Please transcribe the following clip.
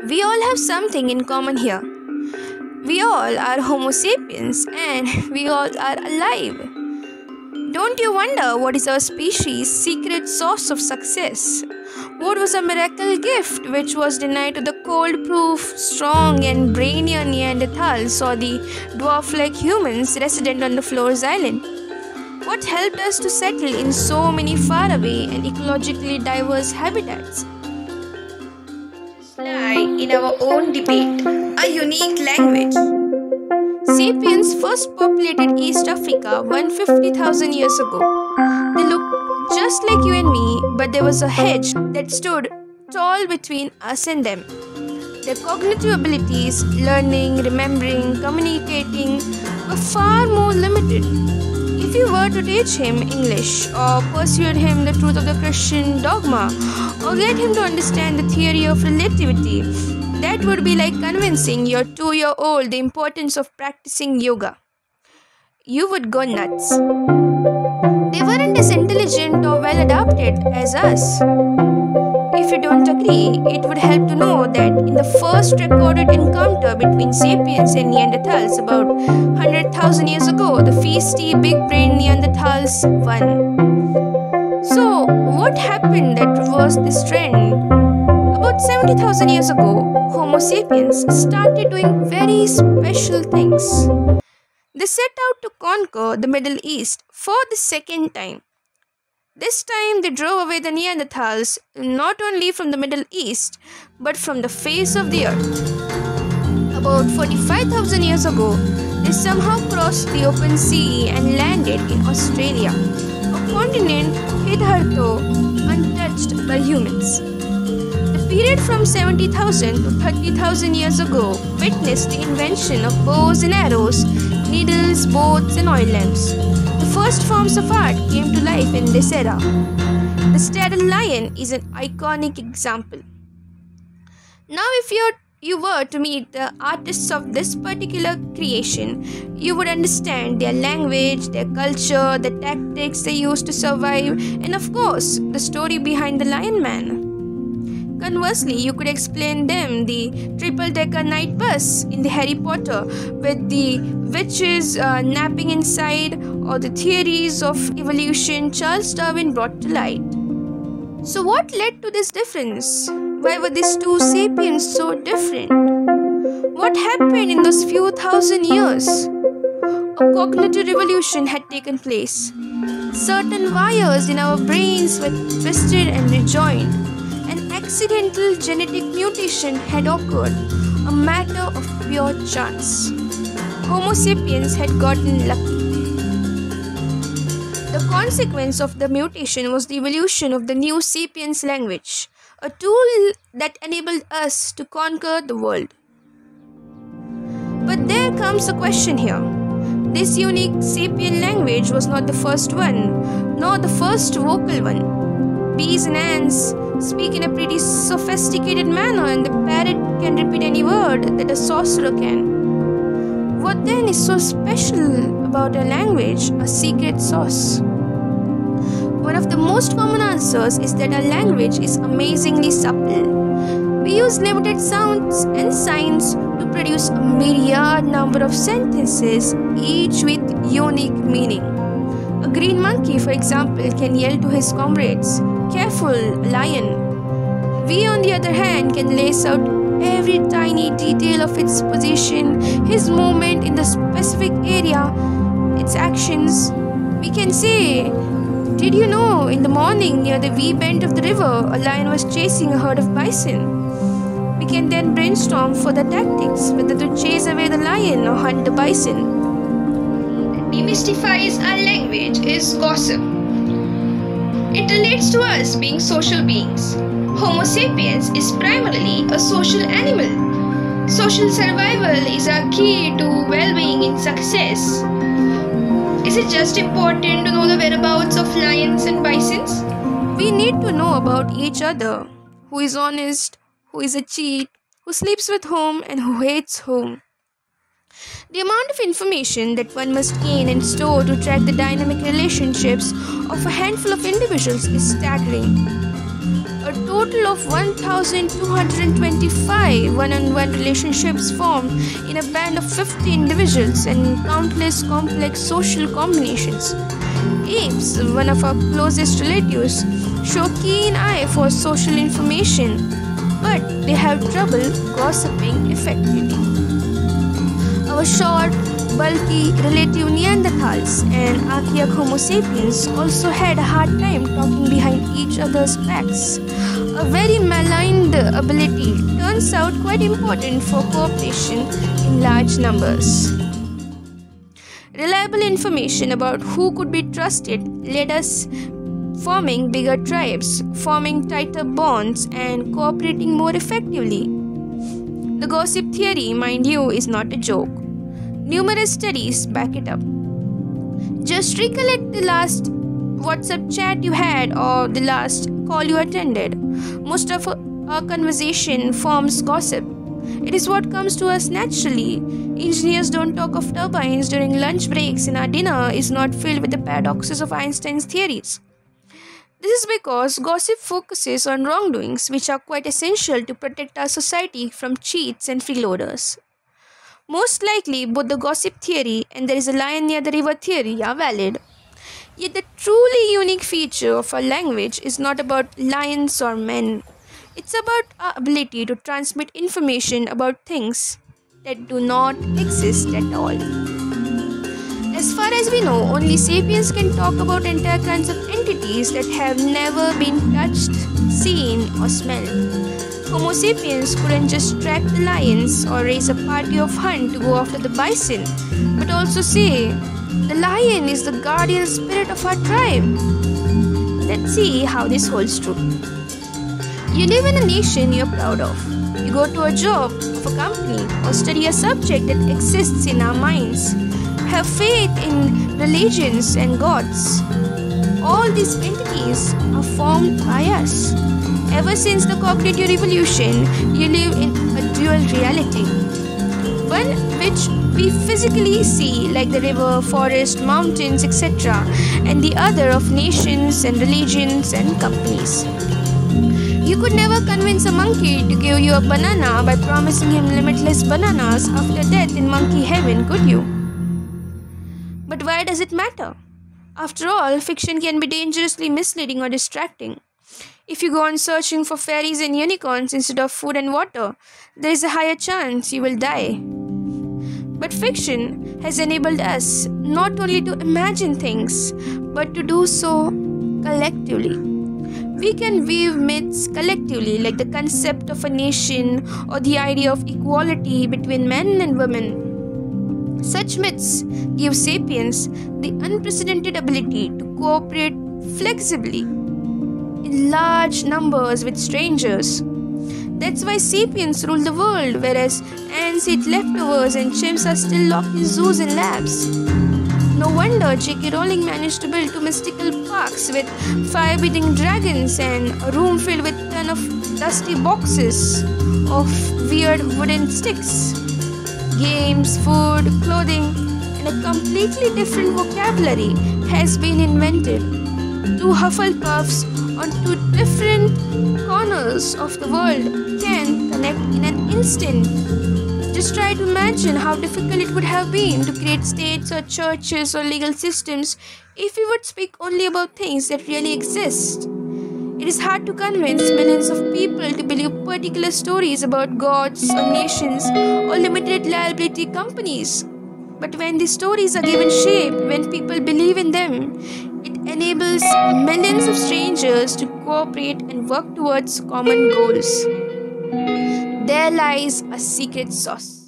We all have something in common here. We all are Homo sapiens and we all are alive. Don't you wonder what is our species' secret source of success? What was a miracle gift which was denied to the cold-proof, strong and brainier Neanderthals or the dwarf-like humans resident on the Flores Island? What helped us to settle in so many faraway and ecologically diverse habitats? Lie in our own debate, a unique language. Sapiens first populated East Africa 150,000 years ago. They looked just like you and me, but there was a hedge that stood tall between us and them. Their cognitive abilities, learning, remembering, communicating, were far more limited. If you were to teach him English, or persuade him the truth of the Christian dogma, or get him to understand the theory of relativity, that would be like convincing your 2-year-old the importance of practicing yoga. You would go nuts. They weren't as intelligent or well adapted as us. If you don't agree, it would help to know that in the first recorded encounter between sapiens and Neanderthals about 100,000 years ago, the feisty, big-brained Neanderthals won. So, what happened that reversed this trend? About 70,000 years ago, Homo sapiens started doing very special things. They set out to conquer the Middle East for the second time. This time they drove away the Neanderthals not only from the Middle East but from the face of the earth. About 45,000 years ago, they somehow crossed the open sea and landed in Australia, a continent hitherto untouched by humans. The period from 70,000 to 30,000 years ago witnessed the invention of bows and arrows, needles, boats and oil lamps. The first forms of art came to life in this era. The saddle lion is an iconic example. Now if you were to meet the artists of this particular creation, you would understand their language, their culture, the tactics they used to survive, and of course, the story behind the Lion Man. Conversely, you could explain them the triple-decker night bus in the Harry Potter with the witches napping inside, or the theories of evolution Charles Darwin brought to light. So what led to this difference? Why were these two sapiens so different? What happened in those few thousand years? A cognitive revolution had taken place. Certain wires in our brains were twisted and rejoined. An accidental genetic mutation had occurred, a matter of pure chance. Homo sapiens had gotten lucky. The consequence of the mutation was the evolution of the new sapiens language, a tool that enabled us to conquer the world. But there comes a question here. This unique sapien language was not the first one, nor the first vocal one. Bees and ants speak in a pretty sophisticated manner, and the parrot can repeat any word that a sorcerer can. What then is so special about a language, a secret sauce? One of the most common answers is that our language is amazingly supple. We use limited sounds and signs to produce a myriad number of sentences, each with unique meaning. A green monkey, for example, can yell to his comrades, "Careful, lion." We, on the other hand, can lace out every tiny detail of its position, his movement in the specific area, its actions. We can say, "Did you know, in the morning near the V bend of the river, a lion was chasing a herd of bison?" We can then brainstorm for the tactics, whether to chase away the lion or hunt the bison. What demystifies our language is gossip. It relates to us being social beings. Homo sapiens is primarily a social animal. Social survival is our key to well-being and success. Is it just important to know the whereabouts of lions and bisons? We need to know about each other. Who is honest, who is a cheat, who sleeps with whom, and who hates whom. The amount of information that one must gain and store to track the dynamic relationships of a handful of individuals is staggering. A total of 1,225 one-on-one relationships formed in a band of 50 individuals and countless complex social combinations. Apes, one of our closest relatives, show keen eye for social information, but they have trouble gossiping effectively. Our short, bulky relative Neanderthals and archaic Homo Sapiens also had a hard time talking behind each other's backs. A very maligned ability turns out quite important for cooperation in large numbers. Reliable information about who could be trusted led us forming bigger tribes, forming tighter bonds, and cooperating more effectively. The gossip theory, mind you, is not a joke. Numerous studies back it up. Just recollect the last WhatsApp chat you had or the last call you attended. Most of our conversation forms gossip. It is what comes to us naturally. Engineers don't talk of turbines during lunch breaks, and our dinner is not filled with the paradoxes of Einstein's theories. This is because gossip focuses on wrongdoings, which are quite essential to protect our society from cheats and freeloaders. Most likely, both the gossip theory and there is a lion near the river theory are valid. Yet the truly unique feature of our language is not about lions or men. It's about our ability to transmit information about things that do not exist at all. As far as we know, only sapiens can talk about entire kinds of entities that have never been touched, seen, or smelled. Homo sapiens couldn't just track the lions or raise a party of hunt to go after the bison, but also say, the lion is the guardian spirit of our tribe. Let's see how this holds true. You live in a nation you're proud of. You go to a job of a company or study a subject that exists in our minds. Have faith in religions and gods. All these entities are formed by us. Ever since the cognitive revolution, you live in a dual reality. One which we physically see, like the river, forest, mountains, etc., and the other of nations and religions and companies. You could never convince a monkey to give you a banana by promising him limitless bananas after death in monkey heaven, could you? But why does it matter? After all, fiction can be dangerously misleading or distracting. If you go on searching for fairies and unicorns instead of food and water, there is a higher chance you will die. But fiction has enabled us not only to imagine things, but to do so collectively. We can weave myths collectively, like the concept of a nation or the idea of equality between men and women. Such myths give sapiens the unprecedented ability to cooperate flexibly in large numbers with strangers. That's why sapiens rule the world, whereas ants eat leftovers and chimps are still locked in zoos and labs. No wonder J.K. Rowling managed to build two mystical parks with fire-breathing dragons and a room filled with a ton of dusty boxes of weird wooden sticks. Games, food, clothing, and a completely different vocabulary has been invented. Two Hufflepuffs on two different corners of the world can connect in an instant. Just try to imagine how difficult it would have been to create states or churches or legal systems if we would speak only about things that really exist. It is hard to convince millions of people to believe particular stories about gods or nations or limited liability companies. But when these stories are given shape, when people believe in them, it enables millions of strangers to cooperate and work towards common goals. There lies a secret sauce.